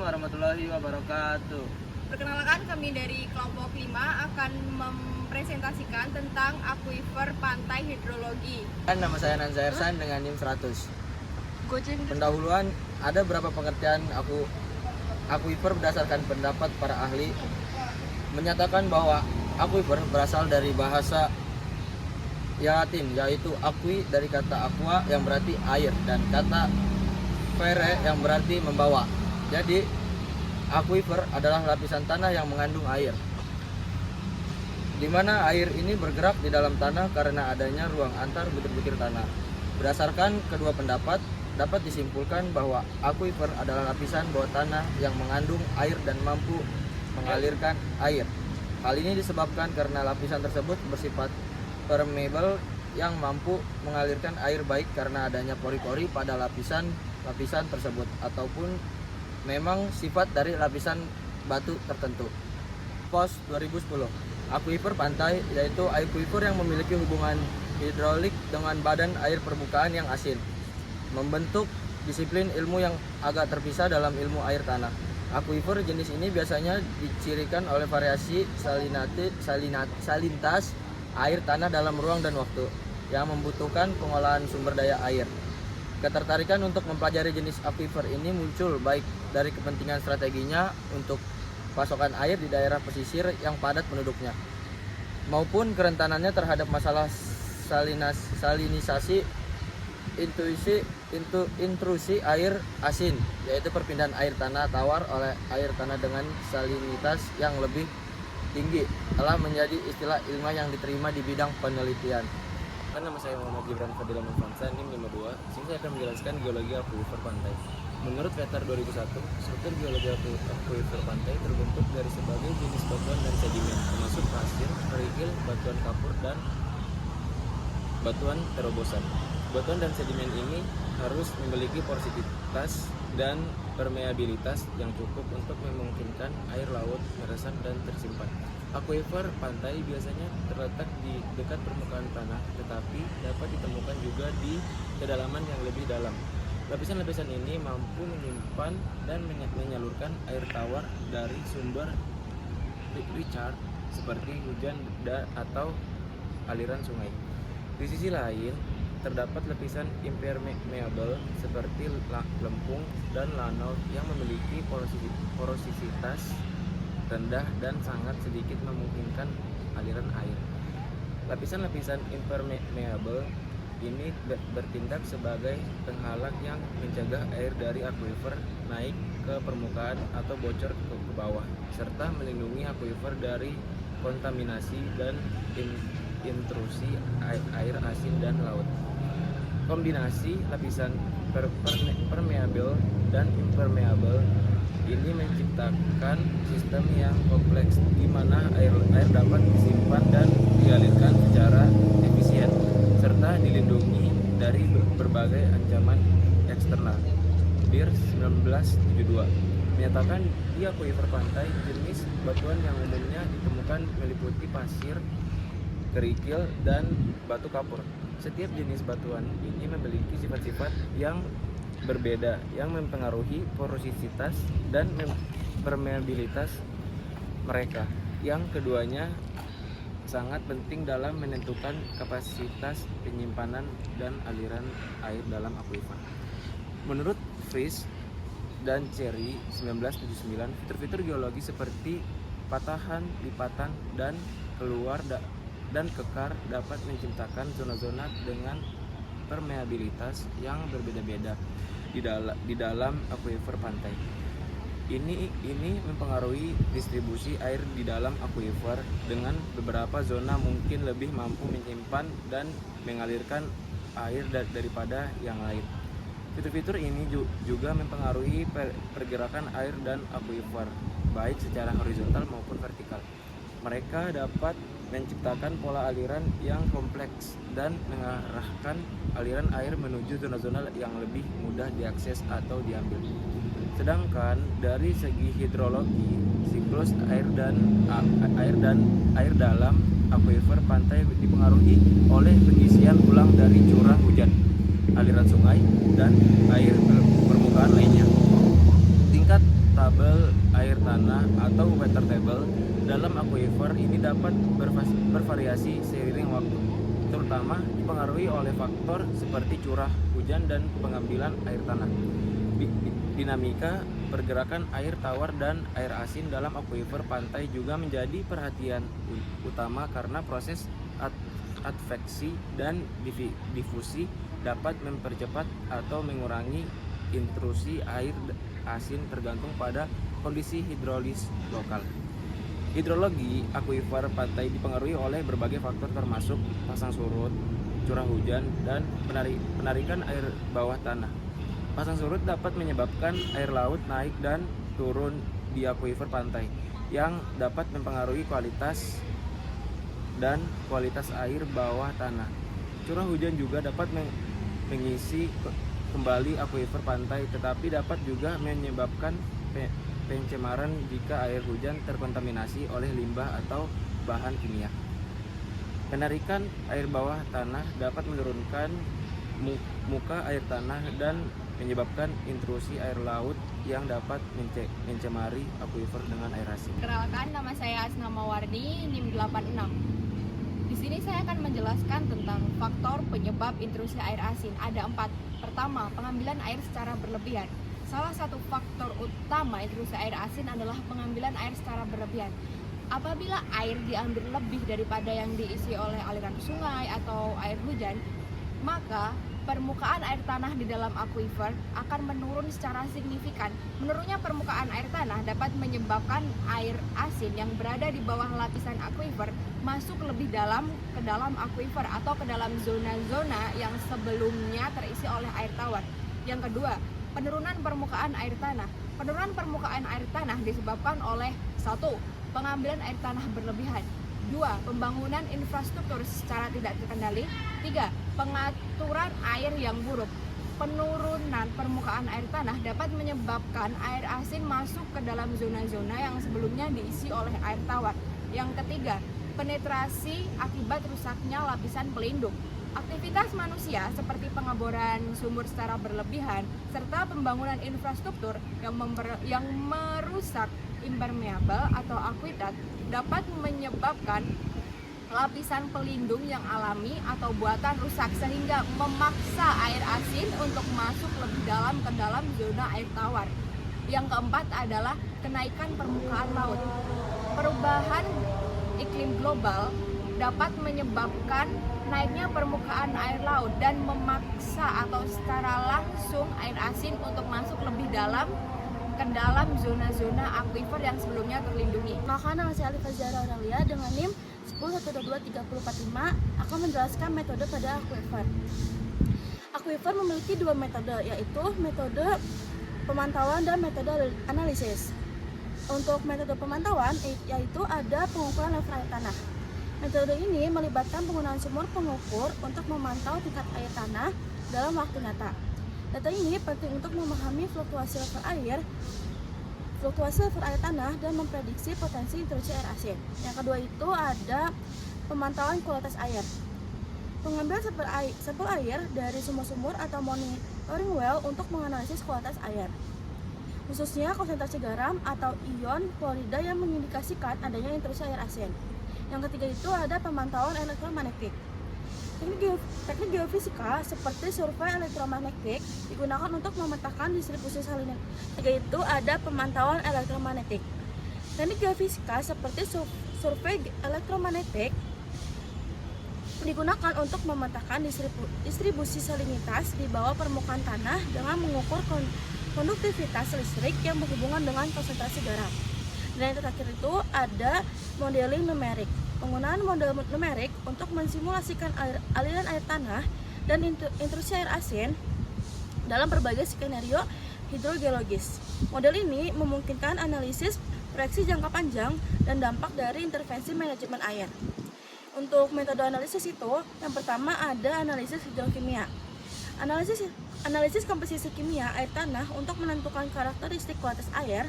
warahmatullahi wabarakatuh. Perkenalkan, kami dari kelompok 5 akan mempresentasikan tentang akuifer pantai hidrologi. Nama saya Nanza Ersan dengan NIM 100. Pendahuluan, ada berapa pengertian akuifer berdasarkan pendapat para ahli menyatakan bahwa akuifer berasal dari bahasa Latin, yaitu aqui dari kata aqua yang berarti air dan kata fere yang berarti membawa. Jadi akuifer adalah lapisan tanah yang mengandung air, di mana air ini bergerak di dalam tanah karena adanya ruang antar butir-butir tanah. Berdasarkan kedua pendapat, dapat disimpulkan bahwa akuifer adalah lapisan bawah tanah yang mengandung air dan mampu mengalirkan air. Hal ini disebabkan karena lapisan tersebut bersifat permeable yang mampu mengalirkan air baik karena adanya pori-pori pada lapisan tersebut ataupun memang sifat dari lapisan batu tertentu. POS 2010. Akuifer pantai yaitu akuifer yang memiliki hubungan hidrolik dengan badan air permukaan yang asin, membentuk disiplin ilmu yang agak terpisah dalam ilmu air tanah. Akuifer jenis ini biasanya dicirikan oleh variasi salinitas air tanah dalam ruang dan waktu yang membutuhkan pengolahan sumber daya air. Ketertarikan untuk mempelajari jenis akuifer ini muncul baik dari kepentingan strateginya untuk pasokan air di daerah pesisir yang padat penduduknya, maupun kerentanannya terhadap masalah salinisasi intrusi air asin, yaitu perpindahan air tanah tawar oleh air tanah dengan salinitas yang lebih tinggi telah menjadi istilah ilmiah yang diterima di bidang penelitian. Nama saya Muhammad Gibran Fadilah Mufansa, NIM 52. Sini saya akan menjelaskan geologi akuifer pantai. Menurut Vetar 2001, struktur geologi akuifer pantai terbentuk dari sebagai jenis batuan dan sedimen, termasuk pasir, kerikil, batuan kapur, dan batuan terobosan. Batuan dan sedimen ini harus memiliki porositas dan permeabilitas yang cukup untuk memungkinkan air laut meresap dan tersimpan. Akuifer pantai biasanya terletak di dekat permukaan tanah, tetapi dapat ditemukan juga di kedalaman yang lebih dalam. Lapisan-lapisan ini mampu menyimpan dan menyalurkan air tawar dari sumber recharge seperti hujan atau aliran sungai. Di sisi lain, terdapat lapisan impermeable seperti lempung dan lanau yang memiliki porositas rendah dan sangat sedikit memungkinkan aliran air. Lapisan-lapisan impermeable ini bertindak sebagai penghalang yang mencegah air dari akuifer naik ke permukaan atau bocor ke bawah, serta melindungi akuifer dari kontaminasi dan intrusi air asin dan laut. Kombinasi lapisan permeable dan impermeable ini menciptakan sistem yang kompleks di mana air dapat disimpan dan dialirkan secara efisien serta dilindungi dari berbagai ancaman eksternal. BIR 1972 menyatakan di akuifer pantai jenis batuan yang umumnya ditemukan meliputi pasir, kerikil, dan batu kapur. Setiap jenis batuan ini memiliki sifat-sifat yang berbeda yang mempengaruhi porositas dan permeabilitas mereka, yang keduanya sangat penting dalam menentukan kapasitas penyimpanan dan aliran air dalam akuifer. Menurut Frisch dan Cherry 1979, fitur-fitur geologi seperti patahan, lipatan, dan keluar dan kekar dapat menciptakan zona-zona dengan permeabilitas yang berbeda-beda di dalam akuifer pantai. Ini mempengaruhi distribusi air di dalam akuifer, dengan beberapa zona mungkin lebih mampu menyimpan dan mengalirkan air daripada yang lain. Fitur-fitur ini juga mempengaruhi pergerakan air dan akuifer, baik secara horizontal maupun vertikal. Mereka dapat menciptakan pola aliran yang kompleks dan mengarahkan aliran air menuju zona-zona yang lebih mudah diakses atau diambil. Sedangkan dari segi hidrologi, siklus air dalam akuifer pantai dipengaruhi oleh pengisian ulang dari curah hujan, aliran sungai, dan air permukaan lainnya. Tingkat tabel air tanah atau water table dalam aquifer ini dapat bervariasi seiring waktu, terutama dipengaruhi oleh faktor seperti curah hujan dan pengambilan air tanah. Dinamika pergerakan air tawar dan air asin dalam aquifer pantai juga menjadi perhatian utama karena proses adveksi dan difusi dapat mempercepat atau mengurangi intrusi air asin tergantung pada kondisi hidrolis lokal. Hidrologi aquifer pantai dipengaruhi oleh berbagai faktor termasuk pasang surut, curah hujan, dan penarikan air bawah tanah. Pasang surut dapat menyebabkan air laut naik dan turun di aquifer pantai yang dapat mempengaruhi kualitas air bawah tanah. Curah hujan juga dapat mengisi kembali aquifer pantai, tetapi dapat juga menyebabkan pencemaran jika air hujan terkontaminasi oleh limbah atau bahan kimia. Penarikan air bawah tanah dapat menurunkan muka air tanah dan menyebabkan intrusi air laut yang dapat mencemari aquifer dengan air asin. Perkenalkan, nama saya Asna Mawardi, NIM 86. Di sini saya akan menjelaskan tentang faktor penyebab intrusi air asin. Ada 4. Pertama, pengambilan air secara berlebihan. Salah satu faktor utama intrusi air asin adalah pengambilan air secara berlebihan. Apabila air diambil lebih daripada yang diisi oleh aliran sungai atau air hujan, maka permukaan air tanah di dalam aquifer akan menurun secara signifikan. Menurunnya permukaan air tanah dapat menyebabkan air asin yang berada di bawah lapisan aquifer masuk lebih dalam ke dalam aquifer atau ke dalam zona-zona yang sebelumnya terisi oleh air tawar. Yang kedua, penurunan permukaan air tanah. Penurunan permukaan air tanah disebabkan oleh 1. Pengambilan air tanah berlebihan. 2. Pembangunan infrastruktur secara tidak terkendali. 3. Pengaturan air yang buruk. Penurunan permukaan air tanah dapat menyebabkan air asin masuk ke dalam zona-zona yang sebelumnya diisi oleh air tawar. Yang ketiga, penetrasi akibat rusaknya lapisan pelindung. Aktivitas manusia seperti pengeboran sumur secara berlebihan serta pembangunan infrastruktur yang merusak impermeable atau akuidat dapat menyebabkan lapisan pelindung yang alami atau buatan rusak sehingga memaksa air asin untuk masuk lebih dalam ke dalam zona air tawar. Yang keempat adalah kenaikan permukaan laut. Perubahan iklim global dapat menyebabkan naiknya permukaan air laut dan memaksa atau secara langsung air asin untuk masuk lebih dalam ke dalam zona-zona aquifer yang sebelumnya terlindungi. Maka nama saya Alifa Zahra Aurelia dengan NIM 10.122.345 akan menjelaskan metode pada aquifer. Aquifer memiliki 2 metode, yaitu metode pemantauan dan metode analisis. Untuk metode pemantauan yaitu ada pengukuran level air tanah. Metode ini melibatkan penggunaan sumur pengukur untuk memantau tingkat air tanah dalam waktu nyata. Data ini penting untuk memahami fluktuasi level air tanah dan memprediksi potensi intrusi air asin. Yang kedua itu ada pemantauan kualitas air. Pengambilan sampel air dari sumur-sumur atau monitoring well untuk menganalisis kualitas air, khususnya konsentrasi garam atau ion klorida yang mengindikasikan adanya intrusi air asin. Yang ketiga itu ada pemantauan elektromagnetik. Teknik geofisika seperti survei elektromagnetik digunakan untuk memetakan distribusi salinitas. Ketiga itu ada pemantauan elektromagnetik. Teknik geofisika seperti survei elektromagnetik digunakan untuk memetakan distribusi salinitas di bawah permukaan tanah dengan mengukur konduktivitas listrik yang berhubungan dengan konsentrasi garam. Dan yang terakhir itu ada modeling numerik. Penggunaan model numerik untuk mensimulasikan aliran air tanah dan intrusi air asin dalam berbagai skenario hidrogeologis. Model ini memungkinkan analisis proyeksi jangka panjang dan dampak dari intervensi manajemen air. Untuk metode analisis itu, yang pertama ada analisis hidrokimia. Analisis komposisi kimia air tanah untuk menentukan karakteristik kualitas air,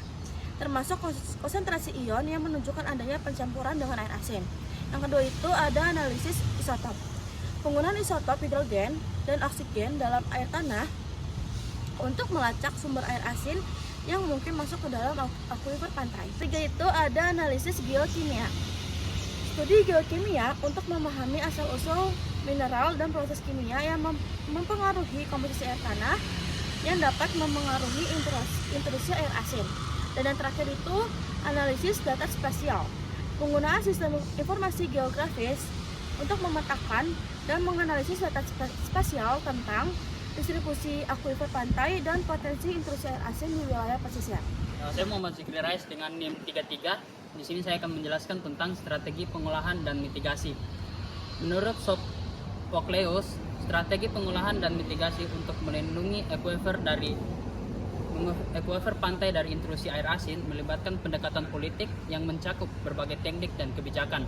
termasuk konsentrasi ion yang menunjukkan adanya pencampuran dengan air asin. Yang kedua itu ada analisis isotop. Penggunaan isotop hidrogen dan oksigen dalam air tanah untuk melacak sumber air asin yang mungkin masuk ke dalam akuifer pantai. Ketiga itu ada analisis geokimia. Studi geokimia untuk memahami asal-usul mineral dan proses kimia yang mempengaruhi komposisi air tanah yang dapat mempengaruhi intrusi air asin. Dan yang terakhir itu analisis data spasial. Penggunaan sistem informasi geografis untuk memetakan dan menganalisis data spasial tentang distribusi akuifer pantai dan potensi intrusi air asin di wilayah pesisir. Saya Muhammad Zikri Rais dengan NIM 33. Di sini saya akan menjelaskan tentang strategi pengolahan dan mitigasi. Menurut Sophocleus, strategi pengolahan dan mitigasi untuk melindungi akuifer pantai dari intrusi air asin melibatkan pendekatan politik yang mencakup berbagai teknik dan kebijakan.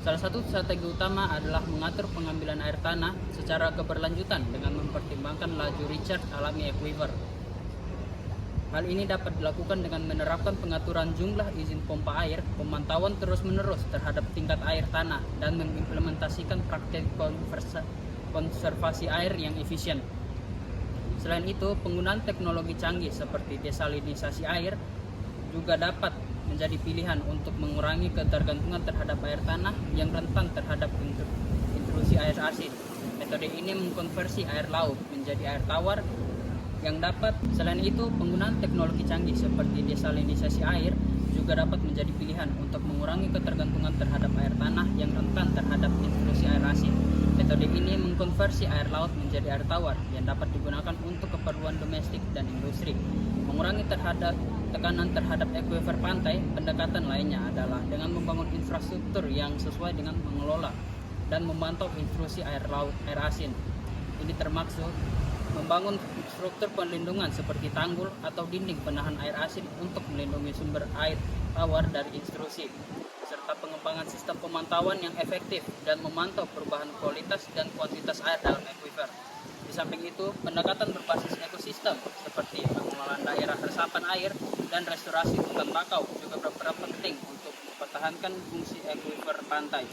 Salah satu strategi utama adalah mengatur pengambilan air tanah secara keberlanjutan dengan mempertimbangkan laju recharge alami akuifer. Hal ini dapat dilakukan dengan menerapkan pengaturan jumlah izin pompa air, pemantauan terus-menerus terhadap tingkat air tanah, dan mengimplementasikan praktik konservasi air yang efisien. Selain itu, penggunaan teknologi canggih seperti desalinisasi air juga dapat menjadi pilihan untuk mengurangi ketergantungan terhadap air tanah yang rentan terhadap intrusi air asin. Metode ini mengkonversi air laut menjadi air tawar yang dapat. Selain itu, penggunaan teknologi canggih seperti desalinisasi air juga dapat menjadi pilihan untuk mengurangi ketergantungan terhadap air tanah yang rentan terhadap intrusi air asin. Metode ini mengkonversi air laut menjadi air tawar yang dapat digunakan untuk keperluan domestik dan industri. Mengurangi tekanan terhadap akuifer pantai. Pendekatan lainnya adalah dengan membangun infrastruktur yang sesuai dengan mengelola dan memantau intrusi air asin. Ini termaksud membangun struktur perlindungan seperti tanggul atau dinding penahan air asin untuk melindungi sumber air tawar dari intrusi, serta pengembangan sistem pemantauan yang efektif dan memantau perubahan kualitas dan kuantitas air dalam akuifer. Di samping itu, pendekatan berbasis ekosistem seperti pengelolaan daerah resapan air dan restorasi hutan bakau juga berperan penting untuk mempertahankan fungsi akuifer pantai.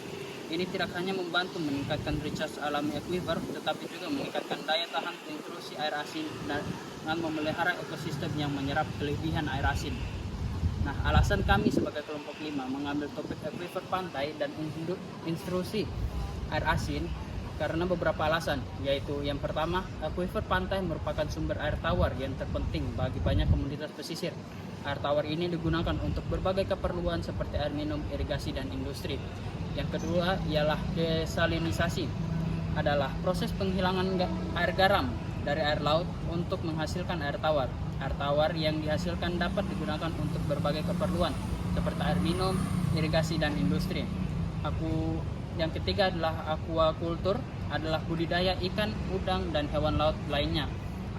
Ini tidak hanya membantu meningkatkan recharge alami akuifer, tetapi juga meningkatkan daya tahan intrusi air asin dengan memelihara ekosistem yang menyerap kelebihan air asin. Nah, alasan kami sebagai kelompok 5 mengambil topik akuifer pantai dan intrusi air asin karena beberapa alasan, yaitu yang pertama, akuifer pantai merupakan sumber air tawar yang terpenting bagi banyak komunitas pesisir. Air tawar ini digunakan untuk berbagai keperluan seperti air minum, irigasi, dan industri. Yang kedua ialah desalinisasi, adalah proses penghilangan air garam dari air laut untuk menghasilkan air tawar. Air tawar yang dihasilkan dapat digunakan untuk berbagai keperluan seperti air minum, irigasi, dan industri. Yang ketiga adalah aquaculture, adalah budidaya ikan, udang, dan hewan laut lainnya.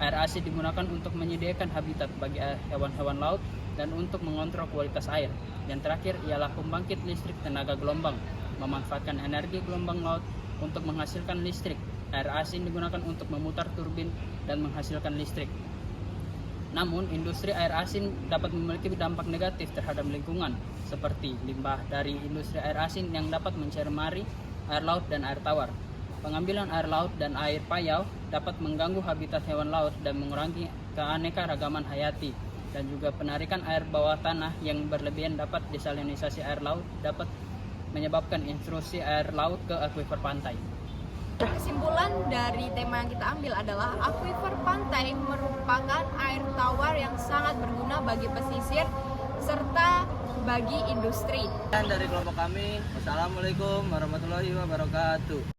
Air asin digunakan untuk menyediakan habitat bagi hewan-hewan laut dan untuk mengontrol kualitas air. Yang terakhir ialah pembangkit listrik tenaga gelombang, memanfaatkan energi gelombang laut untuk menghasilkan listrik. Air asin digunakan untuk memutar turbin dan menghasilkan listrik. Namun, industri air asin dapat memiliki dampak negatif terhadap lingkungan, seperti limbah dari industri air asin yang dapat mencemari air laut dan air tawar. Pengambilan air laut dan air payau dapat mengganggu habitat hewan laut dan mengurangi keanekaragaman hayati. Dan juga penarikan air bawah tanah yang berlebihan dapat desalinisasi air laut dapat menyebabkan intrusi air laut ke akuifer pantai. Kesimpulan dari tema yang kita ambil adalah akuifer pantai merupakan air tawar yang sangat berguna bagi pesisir serta bagi industri. Dan dari kelompok kami, wassalamualaikum warahmatullahi wabarakatuh.